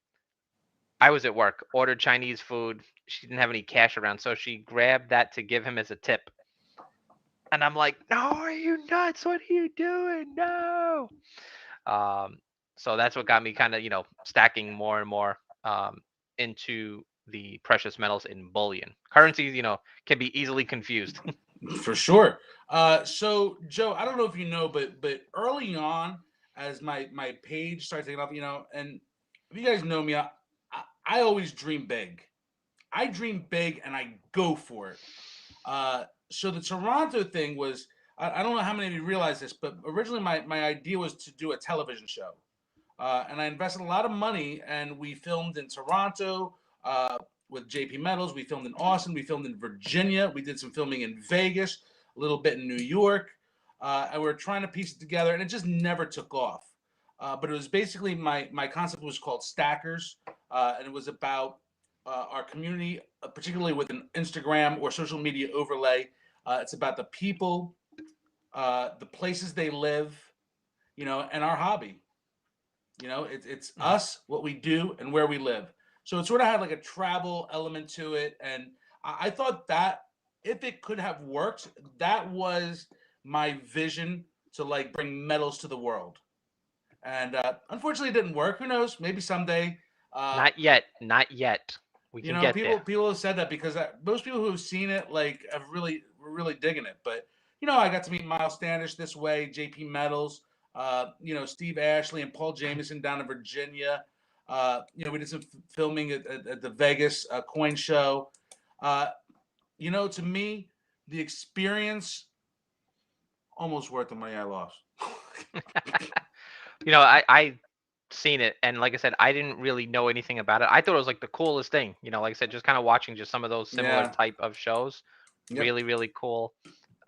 I was at work, ordered Chinese food. She didn't have any cash around, so she grabbed that to give him as a tip. And I'm like, "No, are you nuts? What are you doing? No." Um, so that's what got me kind of, stacking more and more into the precious metals in bullion. Currencies, can be easily confused. For sure. So Joe, I don't know if you know, but early on, as my page started taking off, and if you guys know me, I always dream big. I dream big and I go for it. So the Toronto thing was, I don't know how many of you realize this, but originally my idea was to do a television show. And I invested a lot of money, and we filmed in Toronto with JP Metals. We filmed in Austin. We filmed in Virginia. We did some filming in Vegas, a little bit in New York. And we were trying to piece it together, and it just never took off. But it was basically my concept was called Stackers, and it was about our community, particularly with an Instagram or social media overlay. It's about the people, the places they live, and our hobby. It's Mhm. us, what we do, and where we live. So it sort of had like a travel element to it, and I thought that if it could have worked, that was my vision to like bring metals to the world. And unfortunately, it didn't work. Who knows? Maybe someday. Uh, Not yet. Not yet. We can get people there. people have said that because most people who have seen it like have were really digging it. But I got to meet Miles Standish this way, JP Metals, Steve Ashley and Paul Jameson down in Virginia. We did some filming at the Vegas coin show. Uh, to me, the experience almost worth the money I lost. I seen it, and like I said, I didn't really know anything about it. I thought it was like the coolest thing. Like I said, just kind of watching just some of those similar Yeah. type of shows. Yep. Really, really cool.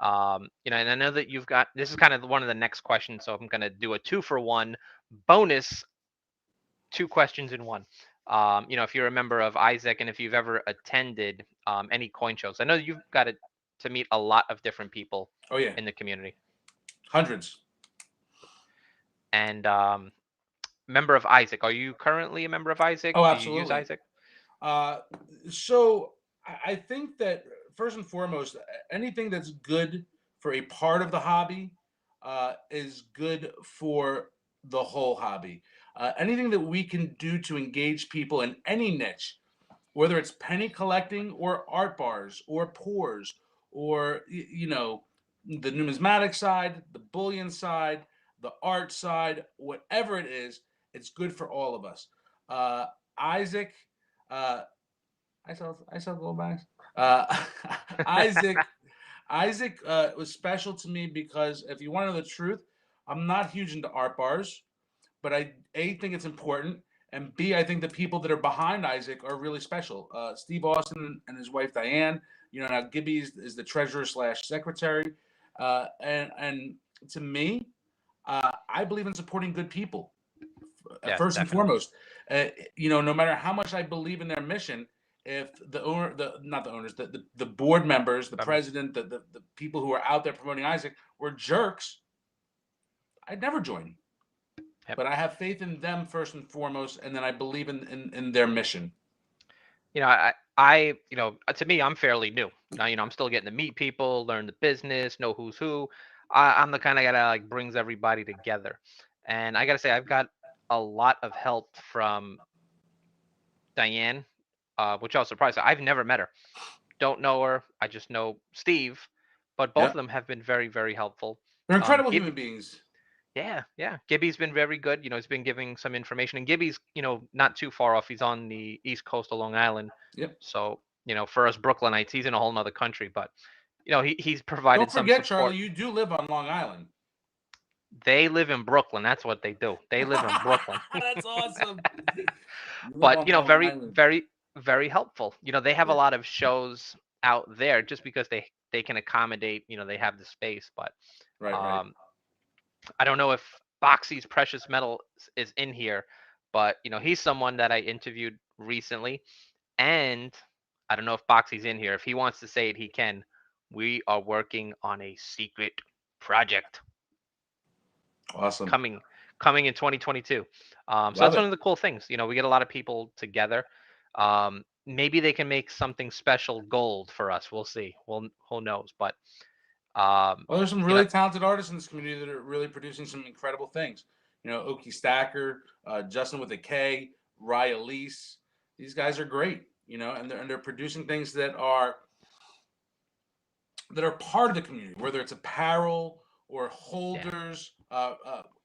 And I know that you've got this is kind of one of the next questions, so I'm gonna do a 2-for-1 bonus, 2 questions in one. If you're a member of Isaac, and if you've ever attended any coin shows, I know you've got to meet a lot of different people Oh yeah. in the community. Hundreds. And member of Isaac, are you currently a member of Isaac? Oh, Do you use absolutely. Isaac? Uh, so I think that first and foremost, anything that's good for a part of the hobby is good for the whole hobby. Anything that we can do to engage people in any niche, whether it's penny collecting or art bars or pours or the numismatic side, the bullion side, the art side, whatever it is, it's good for all of us. Isaac, uh, I sell gold bags. Uh, Isaac Isaac was special to me because if you want to know the truth, I'm not huge into art bars, but I think it's important, and B I think the people that are behind Isaac are really special. Steve Austin and his wife Diane. Now Gibby is the treasurer slash secretary, and to me, I believe in supporting good people Yeah, first and definitely. foremost. No matter how much I believe in their mission, if the owner, the not the owners, the board members, the Members. president, the people who are out there promoting Isaac were jerks, I'd never join. Yep. But I have faith in them first and foremost, and then I believe in their mission. To me, I'm fairly new. I'm still getting to meet people, learn the business, know who's who. I'm the kind of guy that like brings everybody together, and I gotta say, I've got a lot of help from Diane, which I was surprised. I've never met her, don't know her. I just know Steve, but both of Yep, them have been very, very helpful. they're incredible human Gibby, beings. yeah, yeah. Gibby's been very good. He's been giving some information, and Gibby's, not too far off. He's on the east coast of Long Island, Yep. so for us Brooklynites, he's in a whole nother country. But he's Don't provided some forget, support. Charlie, you do live on Long Island. They live in Brooklyn. That's what they do. They live in Brooklyn. That's awesome. You live But on Long very, Island. very, very helpful. They have a Yeah. lot of shows out there just because they can accommodate. They have the space, but Right. Right. um, I don't know if Boxy's Precious Metal is in here, but he's someone that I interviewed recently, and I don't know if Boxy's in here. If he wants to say it, he can. We are working on a secret project Awesome. coming coming in 2022. So Love that's one it. of the cool things. We get a lot of people together. Maybe they can make something special gold for us. We'll see. Well, who knows? But um, Well, there's some you know, really talented artists in this community that are really producing some incredible things. Oki Stacker, Justin with a K, Raya Lease. These guys are great. And they're producing things that are part of the community, whether it's apparel or yeah, holders.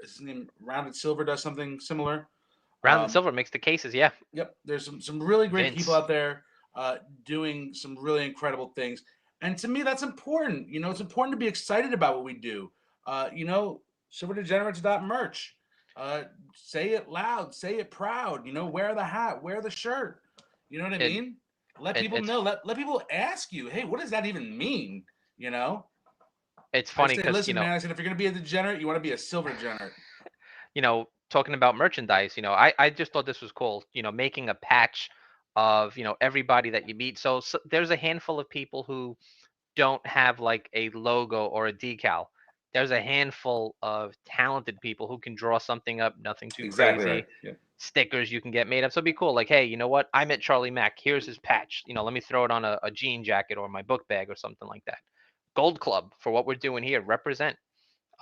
His name Rounded Silver does something similar. Round and Um, Silver makes the cases. Yeah, Yep, there's some really great people Vince. out there doing some really incredible things, and to me that's important. It's important to be excited about what we do. Silverdegenerates.merch. Uh, say it loud, say it proud. Wear the hat, wear the shirt. You know what I It, mean? Let it people it's know. Let people ask you, hey, what does that even mean? You know, it's I funny say, because listen, man. I said, if you're gonna be a degenerate, you want to be a silver degenerate. talking about merchandise, I just thought this was cool, making a patch of, everybody that you meet. So there's a handful of people who don't have like a logo or a decal. There's a handful of talented people who can draw something up, nothing too Exactly right. crazy. Yep. Stickers you can get made up. So it'd be cool. Like, hey, you know what? I met Charlie Mack. Here's his patch. Let me throw it on a jean jacket or my book bag or something like that. Gold Club for what we're doing here. Represent.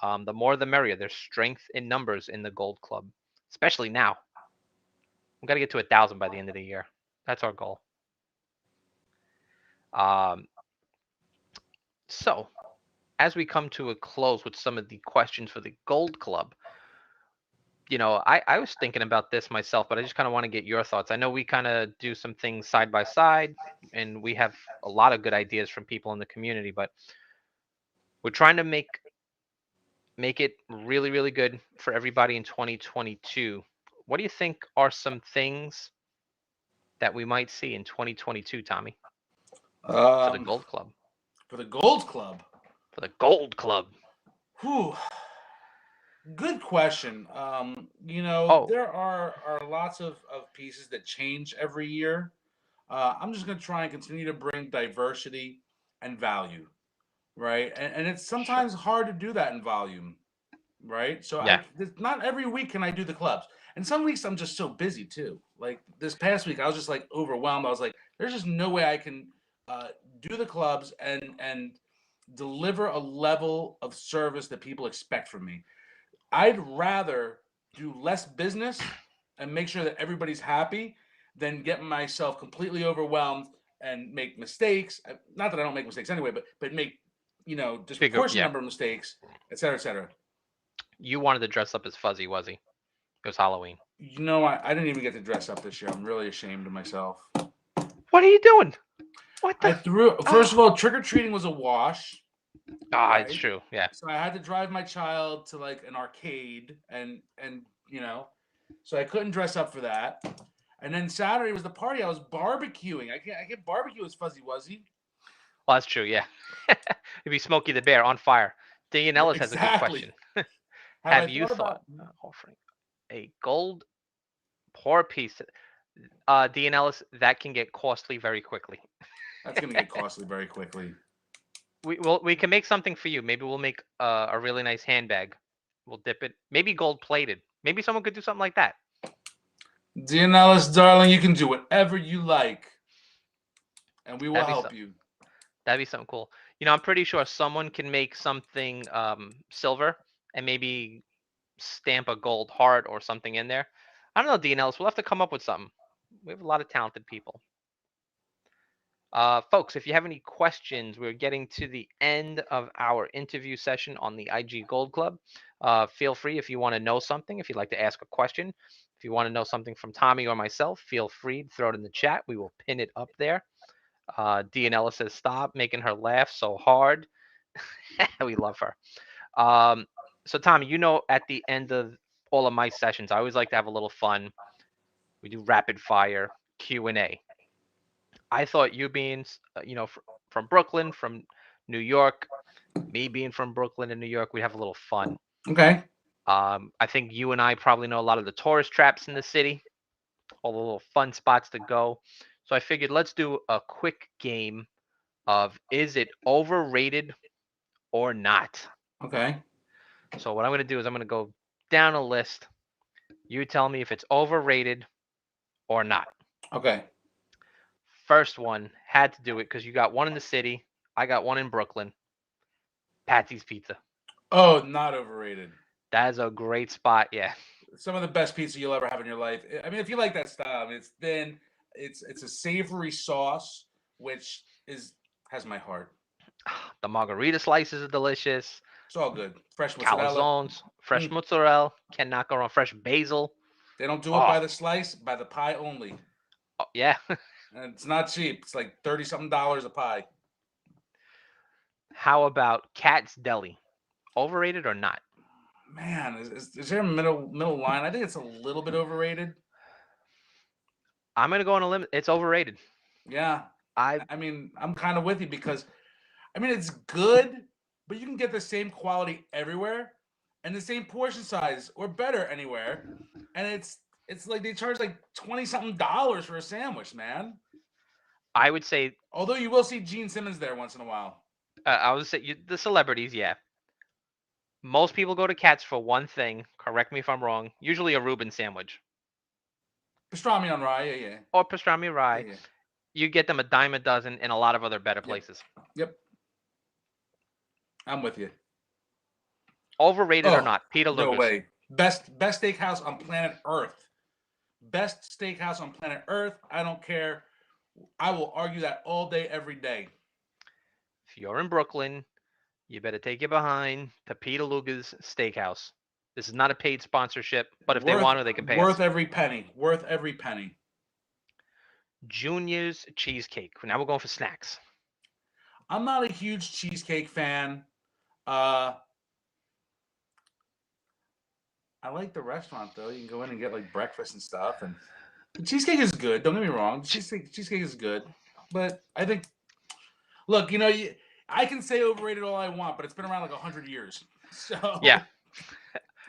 The more the merrier. There's strength in numbers in the Gold Club, especially now. We got to get to 1,000 by the end of the year. That's our goal. Um, so, as we come to a close with some of the questions for the Gold Club, I was thinking about this myself, but I just kind of want to get your thoughts. I know we kind of do some things side by side, and we have a lot of good ideas from people in the community, but we're trying to make it really, really good for everybody in 2022. What do you think are some things that we might see in 2022, Tommy, for the Um, Gold Club? for the Gold Club. For the Gold Club. Whew. Good question. Oh, There are lots of pieces that change every year. I'm just going to try and continue to bring diversity and value, right? And it's sure. sometimes hard to do that in volume, right? So Yeah. not every week can I do the clubs, and some weeks I'm just so busy too. Like this past week, I was just like overwhelmed. I was like, there's just no way I can uh, do the clubs and deliver a level of service that people expect from me. I'd rather do less business and make sure that everybody's happy than get myself completely overwhelmed and make mistakes. Not that I don't make mistakes anyway, but make Bigger, disproportionate yeah. number of mistakes, et cetera, et cetera. You wanted to dress up as Fuzzy Wuzzy. It was Halloween. I didn't even get to dress up this year. I'm really ashamed of myself. What are you doing? What I the? threw First of all, trick or treating was a wash, It's right? true. Yeah. So I had to drive my child to like an arcade and so I couldn't dress up for that. And then Saturday was the party. I was barbecuing. I can't barbecue as Fuzzy Wuzzy. Well, that's true. Yeah. It'd be Smokey the Bear on fire. Dean Right, Ellis has a good exactly. question. Have I Have you thought thought about? offering a gold pour piece? Dean Ellis, that can get costly very quickly. That's going to get costly very quickly. We can make something for you. Maybe we'll make a really nice handbag. We'll dip it. Maybe gold plated. Maybe someone could do something like that. Dean Ellis, darling, you can do whatever you like, and we will That'd be help some. you. That'd be something cool. I'm pretty sure someone can make something silver and maybe stamp a gold heart or something in there. I don't know, Dean Ellis. We'll have to come up with something. We have a lot of talented people. Folks, if you have any questions, we're getting to the end of our interview session on the IG Gold Club. Feel free if you want to know something, if you'd like to ask a question, if you want to know something from Tommy or myself, feel free to throw it in the chat. We will pin it up there. Dianella says, stop making her laugh so hard. We love her. So, Tommy, at the end of all of my sessions, I always like to have a little fun. We do rapid fire Q&A. I thought you being, from Brooklyn, from New York, me being from Brooklyn and New York, we have a little fun. Okay. I think you and I probably know a lot of the tourist traps in the city, all the little fun spots to go. So I figured let's do a quick game of is it overrated or not? Okay. So what I'm going to do is I'm going to go down a list. You tell me if it's overrated or not. Okay. First one had to do it because you got one in the city. I got one in Brooklyn. Patsy's Pizza. Oh, not overrated. That is a great spot. Yeah. Some of the best pizza you'll ever have in your life. I mean, if you like that style, I mean, it's thin. It's a savory sauce, which is has my heart. The margarita slices are delicious. It's all good. Fresh mozzarella. Calzones, fresh Mm. mozzarella, cannot go wrong. Fresh basil. They don't do it Oh, by the slice, by the pie only. oh yeah. And it's not cheap. It's like 30 something dollars a pie. How about Cat's Deli? Overrated or not? Man, is there a middle line? I think it's a little bit overrated. I'm gonna go on a limit. It's overrated. Yeah. I I mean, I'm kind of with you because I mean it's good, but you can get the same quality everywhere and the same portion size or better anywhere. And it's like they charge like 20 something dollars for a sandwich, man. I would say Although you will see Gene Simmons there once in a while. I would say the celebrities. Yeah, most people go to Cat's for one thing. Correct me if I'm wrong. Usually a Reuben sandwich Pastrami on rye, yeah, yeah. or pastrami Yeah, rye. yeah. You get them a dime a dozen in a lot of other better Yep. places. Yep. I'm with you. Overrated or Oh, not? Peter no Luger's. way. Best steakhouse on planet Earth. Best steakhouse on planet Earth. I don't care. I will argue that all day, every day. If you're in Brooklyn, you better take it behind to Peter Luger's Steakhouse. This is not a paid sponsorship, but if they Worth want to, they can pay worth us. every penny. Worth every penny. Junior's Cheesecake. Now we're going for snacks. I'm not a huge cheesecake fan. Uh I like the restaurant though. You can go in and get like breakfast and stuff, and the cheesecake is good. Don't get me wrong. Cheesecake is good, but I think look, I can say overrated all I want, but it's been around like 100 years. Yeah. So,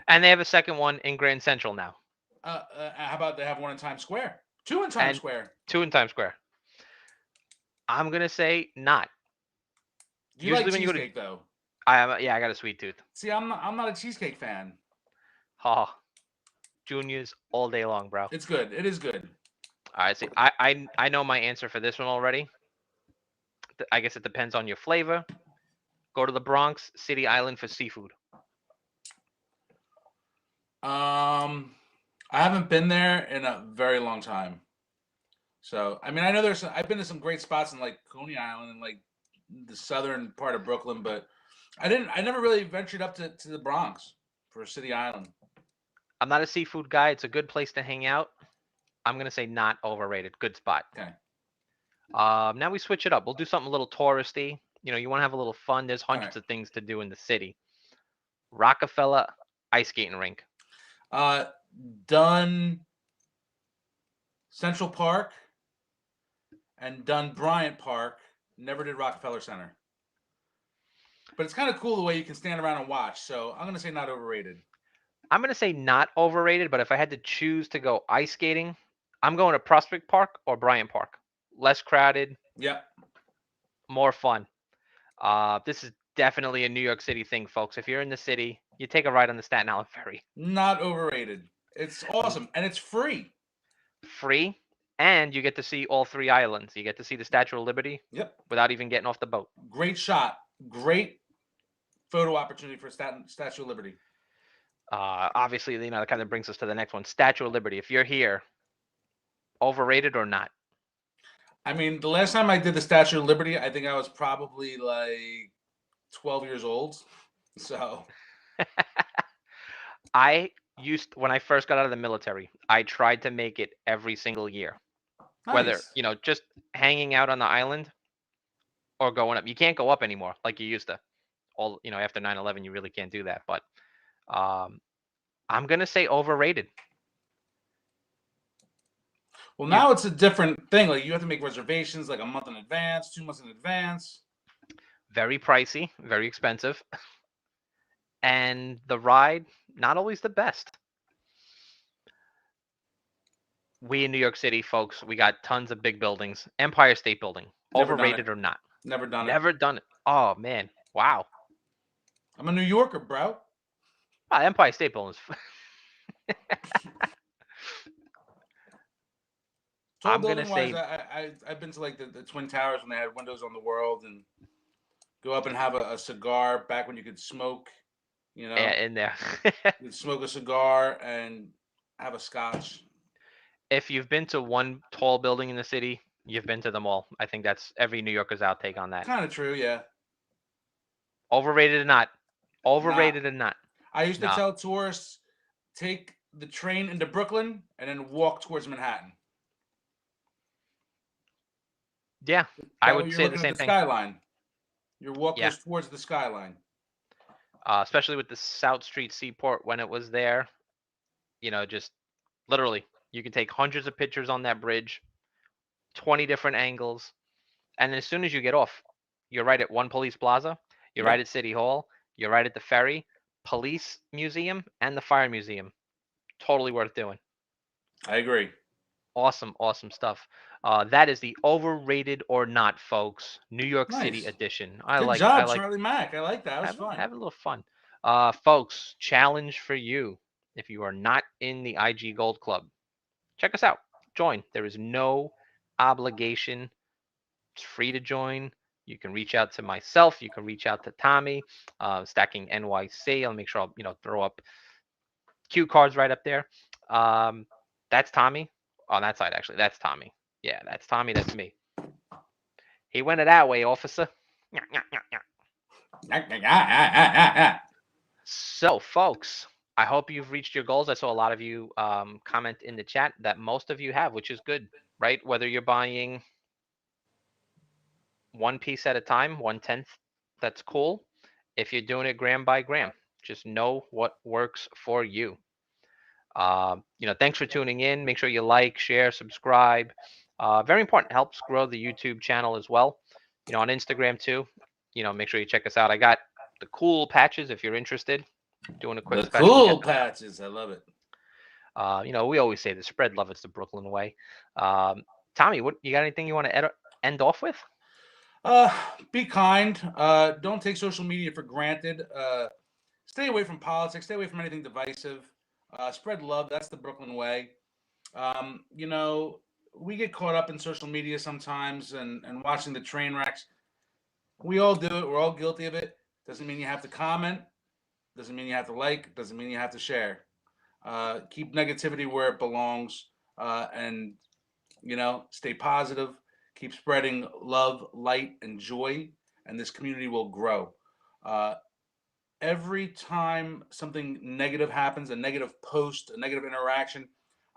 And they have a second one in Grand Central now. how about they have one in Times Square? Two in Times And Square. two in Times Square. I'm going to say not. Do you like Usually when you go to cheesecake though? yeah, I got a sweet tooth. See, I'm not a cheesecake fan. Oh, Junior's all day long, bro. It's good. It is good. All right, see, I know my answer for this one already. I guess it depends on your flavor. Go to the Bronx, City Island for seafood. I haven't been there in a very long time. So, I mean, I know I've been to some great spots in like Coney Island and like the southern part of Brooklyn, but I never really ventured up to the Bronx for City Island. I'm not a seafood guy. It's a good place to hang out. I'm gonna say not overrated. Good spot. Okay. Now we switch it up. We'll do something a little touristy. You want to have a little fun. There's All right. hundreds of things to do in the city. Rockefeller ice skating rink. Uh, done Central Park and done Bryant Park. Never did Rockefeller Center. But it's kind of cool the way you can stand around and watch. So I'm gonna say not overrated. I'm gonna say not overrated, but if I had to choose to go ice skating, I'm going to Prospect Park or Bryant Park. Less crowded, Yep. more fun. This is definitely a New York City thing, folks. If you're in the city, you take a ride on the Staten Island Ferry. Not overrated. It's awesome and it's free. Free, and you get to see all three islands. You get to see the Statue of Liberty Yep. without even getting off the boat. Great shot. Great photo opportunity for Statue of Liberty. Obviously, that kind of brings us to the next one. Statue of Liberty. If you're here, overrated or not? I mean, the last time I did the Statue of Liberty, I think I was probably like 12 years old. So I used when I first got out of the military, I tried to make it every single year. Whether, nice. just hanging out on the island or going up. You can't go up anymore like you used to. After 9/11, you really can't do that. But um, I'm gonna say overrated. Well, You now it's a different thing. Like you have to make reservations like a month in advance, 2 months in advance. Very pricey, very expensive, and the ride not always the best. We in New York City, folks, we got tons of big buildings. Empire State Building, Never done it. overrated or not? Never done it. Never done it. Oh man, wow. I'm a New Yorker, bro. Empire State Building Tall I'm gonna building wise, say I've been to like the Twin Towers when they had windows on the world and go up and have a cigar back when you could smoke. You know, in there. you'd smoke a cigar and have a scotch. If you've been to one tall building in the city, you've been to them all. I think that's every New Yorker's outtake on that. Kind of true, yeah. Overrated or not? Not. Overrated or not? I used to Nah. tell tourists take the train into Brooklyn and then walk towards Manhattan. Yeah, I That way would you're say the looking at same the thing. skyline. Your walk Yeah, goes towards the skyline. especially with the South Street Seaport when it was there. Just literally, you can take hundreds of pictures on that bridge, 20 different angles, and as soon as you get off, you're right at One Police Plaza, you're right Yep, at City Hall, you're right at the ferry, Police Museum, and the Fire Museum. Totally worth doing. I agree. Awesome, awesome stuff. That is the overrated or not, folks. New York City Nice. edition. I Good like, I job, like Charlie Mack. I like that. That was fun. having a little fun. Folks, challenge for you. If you are not in the IG Gold Club, check us out. Join. There is no obligation. It's free to join. You can reach out to myself. You can reach out to Tommy, Stacking NYC. I'll make sure I'll throw up cue cards right up there. Um, that's Tommy on that side. Actually, that's Tommy. Yeah, that's Tommy. That's me. He went it that way, officer. So, folks, I hope you've reached your goals. I saw a lot of you comment in the chat that most of you have, which is good, right? Whether you're buying one piece at a time, 1/10, that's cool. If you're doing it gram by gram, just know what works for you. Thanks for tuning in. Make sure you like, share, subscribe. Very important. Helps grow the YouTube channel as well. On Instagram too. Make sure you check us out. I got the cool patches if you're interested. Doing a quick The special. cool patches. I love it. We always say the spread love. It's the Brooklyn way. Tommy, what you got? Anything you want to end off with? Uh, be kind. Don't take social media for granted. Stay away from politics. Stay away from anything divisive. Spread love. That's the Brooklyn way. You know, we get caught up in social media sometimes and watching the train wrecks. We all do it. We're all guilty of it. Doesn't mean you have to comment. Doesn't mean you have to like. Doesn't mean you have to share. Keep negativity where it belongs. And, stay positive. Keep spreading love, light, and joy. And this community will grow. Uh, every time something negative happens, a negative post, a negative interaction,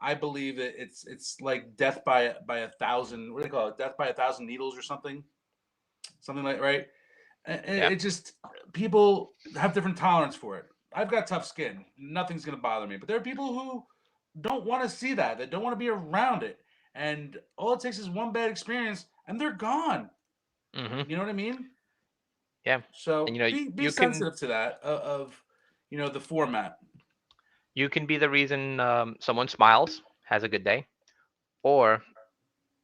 I believe it's like death by a thousand. What do they call it? Death by a thousand needles or something like right. Yeah. It just people have different tolerance for it. I've got tough skin. Nothing's gonna bother me. But there are people who don't want to see that. They don't want to be around it. And all it takes is one bad experience, and they're gone. Mm-hmm. You know what I mean? Yeah. And So be you can sensitive to that of the format. You can be the reason someone smiles, has a good day, or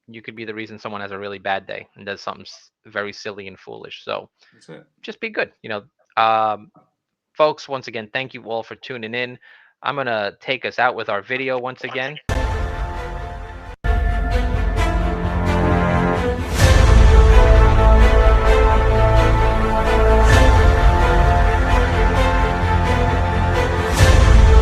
you could be the reason someone has a really bad day and does something very silly and foolish. So That's it. just be good. Um, folks, once again, thank you all for tuning in. I'm going to take us out with our video once again.